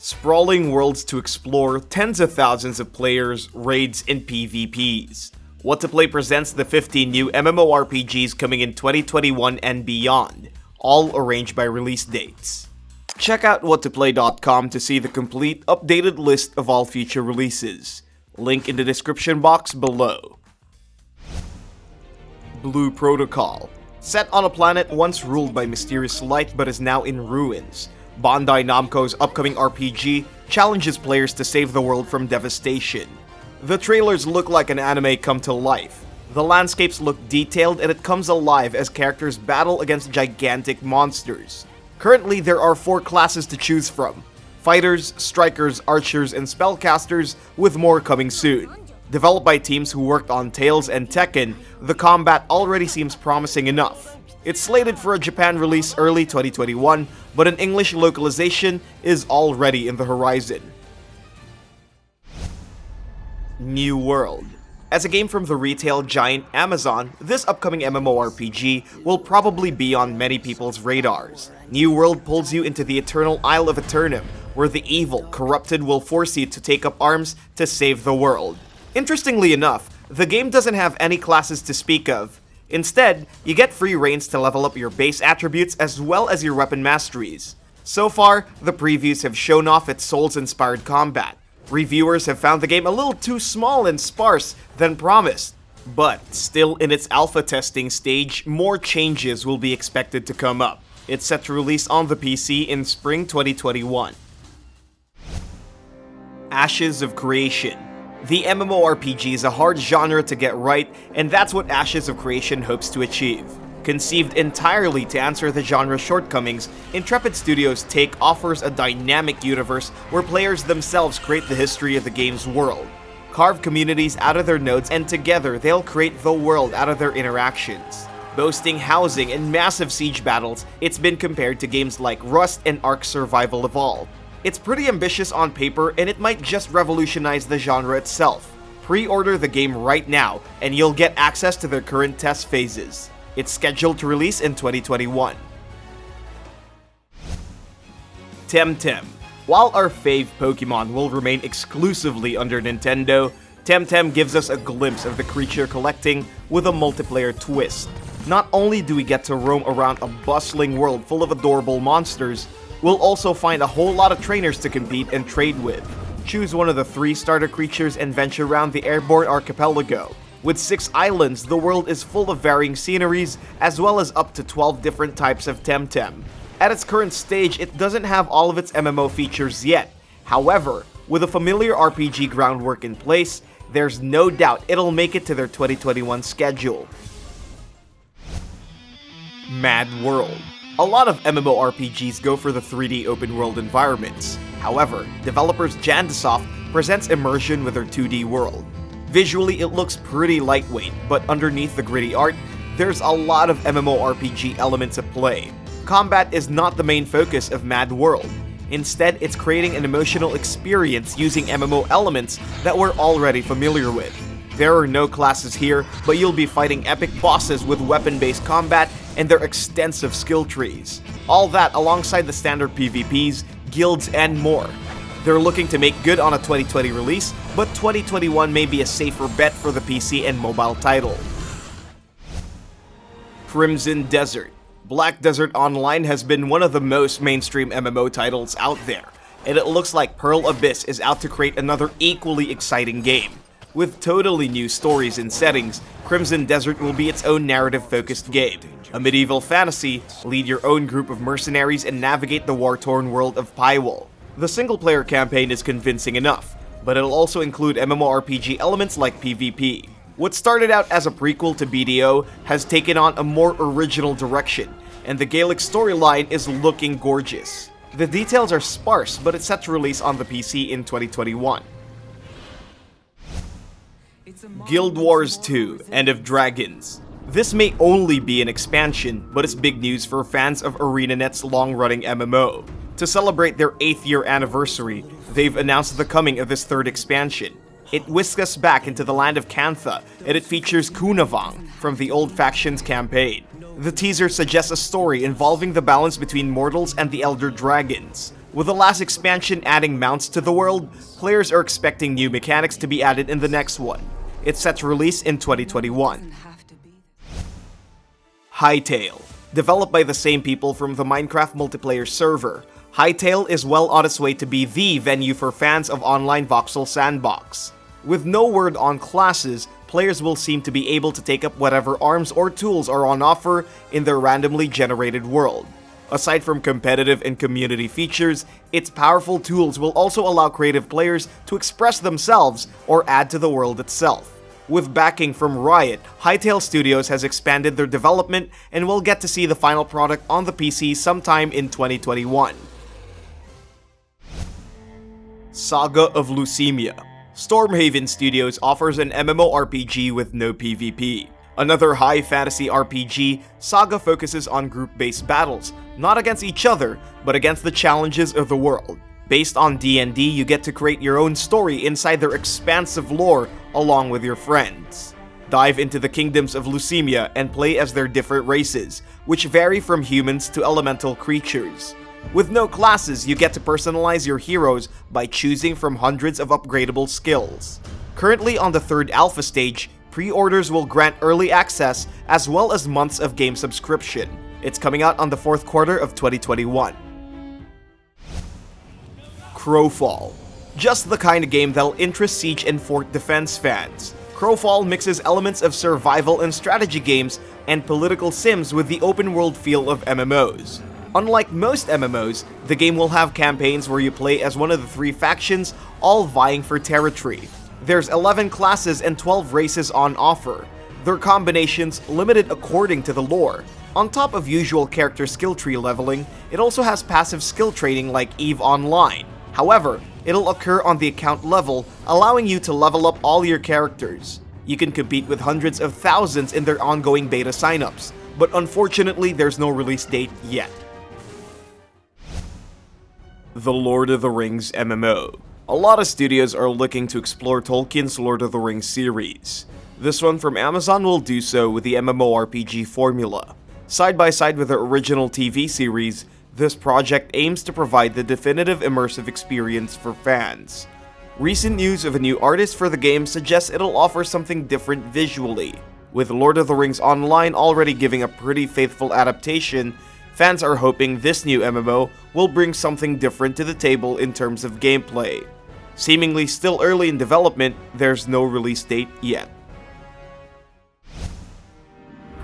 Sprawling worlds to explore, tens of thousands of players, raids, and PvPs. What to Play presents the 15 new MMORPGs coming in 2021 and beyond, all arranged by release dates. Check out whattoplay.com to see the complete, updated list of all future releases. Link in the description box below. Blue Protocol. Set on a planet once ruled by mysterious light but is now in ruins, Bandai Namco's upcoming RPG challenges players to save the world from devastation. The trailers look like an anime come to life. The landscapes look detailed and it comes alive as characters battle against gigantic monsters. Currently, there are 4 classes to choose from: fighters, strikers, archers, and spellcasters, with more coming soon. Developed by teams who worked on Tales and Tekken, the combat already seems promising enough. It's slated for a Japan release early 2021, but an English localization is already in the horizon. New World. As a game from the retail giant Amazon, this upcoming MMORPG will probably be on many people's radars. New World pulls you into the eternal Isle of Eternum, where the evil, corrupted will force you to take up arms to save the world. Interestingly enough, the game doesn't have any classes to speak of. Instead, you get free reigns to level up your base attributes as well as your weapon masteries. So far, the previews have shown off its Souls-inspired combat. Reviewers have found the game a little too small and sparse than promised. But still in its alpha testing stage, more changes will be expected to come up. It's set to release on the PC in spring 2021. Ashes of Creation. The MMORPG is a hard genre to get right, and that's what Ashes of Creation hopes to achieve. Conceived entirely to answer the genre's shortcomings, Intrepid Studios' Take offers a dynamic universe where players themselves create the history of the game's world. Carve communities out of their nodes, and together they'll create the world out of their interactions. Boasting housing and massive siege battles, it's been compared to games like Rust and Ark Survival Evolved. It's pretty ambitious on paper, and it might just revolutionize the genre itself. Pre-order the game right now, and you'll get access to their current test phases. It's scheduled to release in 2021. Temtem. While our fave Pokemon will remain exclusively under Nintendo, Temtem gives us a glimpse of the creature collecting with a multiplayer twist. Not only do we get to roam around a bustling world full of adorable monsters, we'll also find a whole lot of trainers to compete and trade with. Choose one of the 3 starter creatures and venture around the Airborne Archipelago. With 6 islands, the world is full of varying sceneries, as well as up to 12 different types of Temtem. At its current stage, it doesn't have all of its MMO features yet. However, with a familiar RPG groundwork in place, there's no doubt it'll make it to their 2021 schedule. Mad World. A lot of MMORPGs go for the 3D open world environments. However, developers Jandasoft presents immersion with their 2D world. Visually, it looks pretty lightweight, but underneath the gritty art, there's a lot of MMORPG elements at play. Combat is not the main focus of Mad World. Instead, it's creating an emotional experience using MMO elements that we're already familiar with. There are no classes here, but you'll be fighting epic bosses with weapon-based combat and their extensive skill trees. All that alongside the standard PvPs, guilds, and more. They're looking to make good on a 2020 release, but 2021 may be a safer bet for the PC and mobile title. Crimson Desert. Black Desert Online has been one of the most mainstream MMO titles out there, and it looks like Pearl Abyss is out to create another equally exciting game. With totally new stories and settings, Crimson Desert will be its own narrative-focused game. A medieval fantasy, lead your own group of mercenaries and navigate the war-torn world of Pywall. The single-player campaign is convincing enough, but it'll also include MMORPG elements like PvP. What started out as a prequel to BDO has taken on a more original direction, and the Gaelic storyline is looking gorgeous. The details are sparse, but it's set to release on the PC in 2021. Guild Wars 2: End of Dragons. This may only be an expansion, but it's big news for fans of ArenaNet's long-running MMO. To celebrate their 8th year anniversary, they've announced the coming of this 3rd expansion. It whisks us back into the land of Kantha, and it features Kunavang from the Old Factions campaign. The teaser suggests a story involving the balance between mortals and the Elder Dragons. With the last expansion adding mounts to the world, players are expecting new mechanics to be added in the next one. It's set to release in 2021. Hytale. Developed by the same people from the Minecraft multiplayer server, Hytale is well on its way to be the venue for fans of online voxel sandbox. With no word on classes, players will seem to be able to take up whatever arms or tools are on offer in their randomly generated world. Aside from competitive and community features, its powerful tools will also allow creative players to express themselves or add to the world itself. With backing from Riot, Hytale Studios has expanded their development and will get to see the final product on the PC sometime in 2021. Saga of Leucemia. Stormhaven Studios offers an MMORPG with no PvP. Another high fantasy RPG, Saga focuses on group-based battles, not against each other, but against the challenges of the world. Based on D&D, you get to create your own story inside their expansive lore along with your friends. Dive into the kingdoms of Leucemia and play as their different races, which vary from humans to elemental creatures. With no classes, you get to personalize your heroes by choosing from hundreds of upgradable skills. Currently on the 3rd alpha stage, pre-orders will grant early access as well as months of game subscription. It's coming out on the 4th quarter of 2021. Crowfall. Just the kind of game that'll interest Siege and Fort Defense fans. Crowfall mixes elements of survival and strategy games and political sims with the open world feel of MMOs. Unlike most MMOs, the game will have campaigns where you play as one of the 3 factions, all vying for territory. There's 11 classes and 12 races on offer. Their combinations limited according to the lore. On top of usual character skill tree leveling, it also has passive skill trading like EVE Online. However, it'll occur on the account level, allowing you to level up all your characters. You can compete with hundreds of thousands in their ongoing beta signups, but unfortunately there's no release date yet. The Lord of the Rings MMO. A lot of studios are looking to explore Tolkien's Lord of the Rings series. This one from Amazon will do so with the MMORPG formula. Side by side with the original TV series, this project aims to provide the definitive immersive experience for fans. Recent news of a new artist for the game suggests it'll offer something different visually. With Lord of the Rings Online already giving a pretty faithful adaptation, fans are hoping this new MMO will bring something different to the table in terms of gameplay. Seemingly still early in development, there's no release date yet.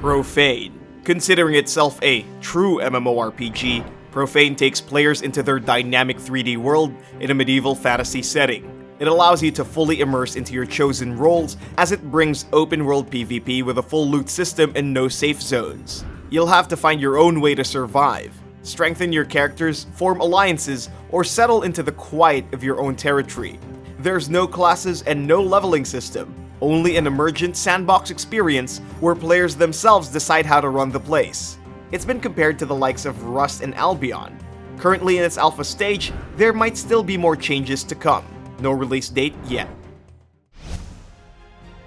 Profane. Considering itself a true MMORPG, Profane takes players into their dynamic 3D world in a medieval fantasy setting. It allows you to fully immerse into your chosen roles as it brings open world PvP with a full loot system and no safe zones. You'll have to find your own way to survive, strengthen your characters, form alliances, or settle into the quiet of your own territory. There's no classes and no leveling system, only an emergent sandbox experience where players themselves decide how to run the place. It's been compared to the likes of Rust and Albion. Currently in its alpha stage, there might still be more changes to come. No release date yet.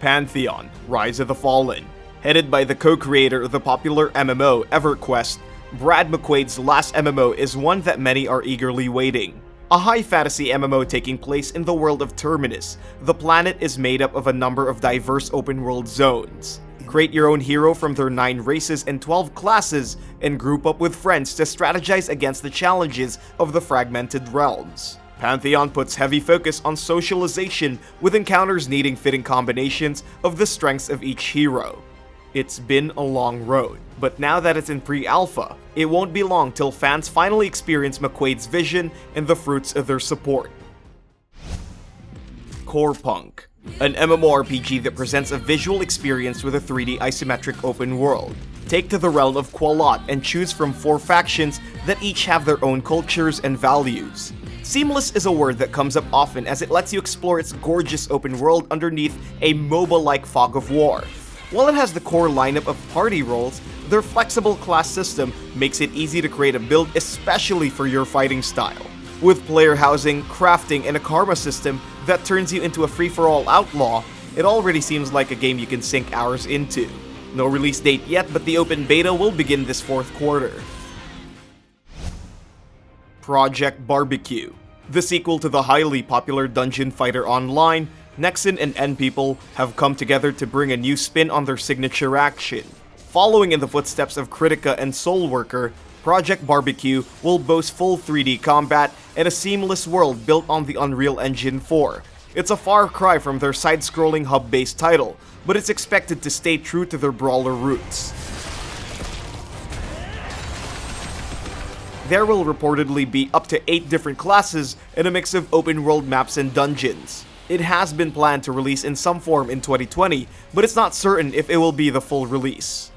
Pantheon: Rise of the Fallen. Headed by the co-creator of the popular MMO EverQuest, Brad McQuaid's last MMO is one that many are eagerly waiting. A high fantasy MMO taking place in the world of Terminus, the planet is made up of a number of diverse open world zones. Create your own hero from their 9 races and 12 classes, and group up with friends to strategize against the challenges of the fragmented realms. Pantheon puts heavy focus on socialization, with encounters needing fitting combinations of the strengths of each hero. It's been a long road, but now that it's in pre-alpha, it won't be long till fans finally experience McQuaid's vision and the fruits of their support. Corepunk, an MMORPG that presents a visual experience with a 3D isometric open world. Take to the realm of Qualot and choose from 4 factions that each have their own cultures and values. Seamless is a word that comes up often as it lets you explore its gorgeous open world underneath a MOBA-like fog of war. While it has the core lineup of party roles, their flexible class system makes it easy to create a build especially for your fighting style. With player housing, crafting, and a karma system that turns you into a free-for-all outlaw, it already seems like a game you can sink hours into. No release date yet, but the open beta will begin this 4th quarter. Project Barbecue. The sequel to the highly popular Dungeon Fighter Online, Nexon and N-People have come together to bring a new spin on their signature action. Following in the footsteps of Kritika and Soulworker, Project Barbecue will boast full 3D combat and a seamless world built on the Unreal Engine 4. It's a far cry from their side-scrolling hub-based title, but it's expected to stay true to their brawler roots. There will reportedly be up to 8 different classes and a mix of open-world maps and dungeons. It has been planned to release in some form in 2020, but it's not certain if it will be the full release.